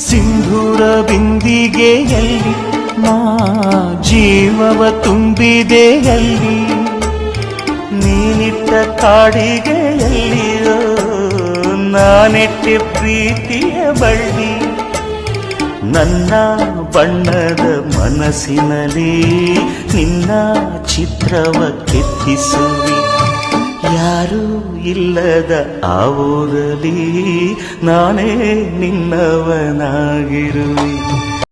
ಸಿಂಧೂರ ಬಿಂದಿಗೆಯಲ್ಲಿ ನಾ ಜೀವವ ತುಂಬಿದೆಯಲ್ಲಿ ನೀನಿಟ್ಟ ಕಾಡಿಗೆಯಲ್ಲಿಯೋ ನಾನಿಟ್ಟೆ ಪ್ರೀತಿಯ ಬಳ್ಳಿ ನನ್ನ ಬಣ್ಣದ ಮನಸ್ಸಿನಲ್ಲಿ ನಿನ್ನ ಚಿತ್ರವ ಕೆತ್ತಿಸುವಿ ಯಾರೂ ಇಲ್ಲದ ಆ ಊರಲ್ಲಿ ನಾನೇ ನಿನ್ನವನಾಗಿರುವೆ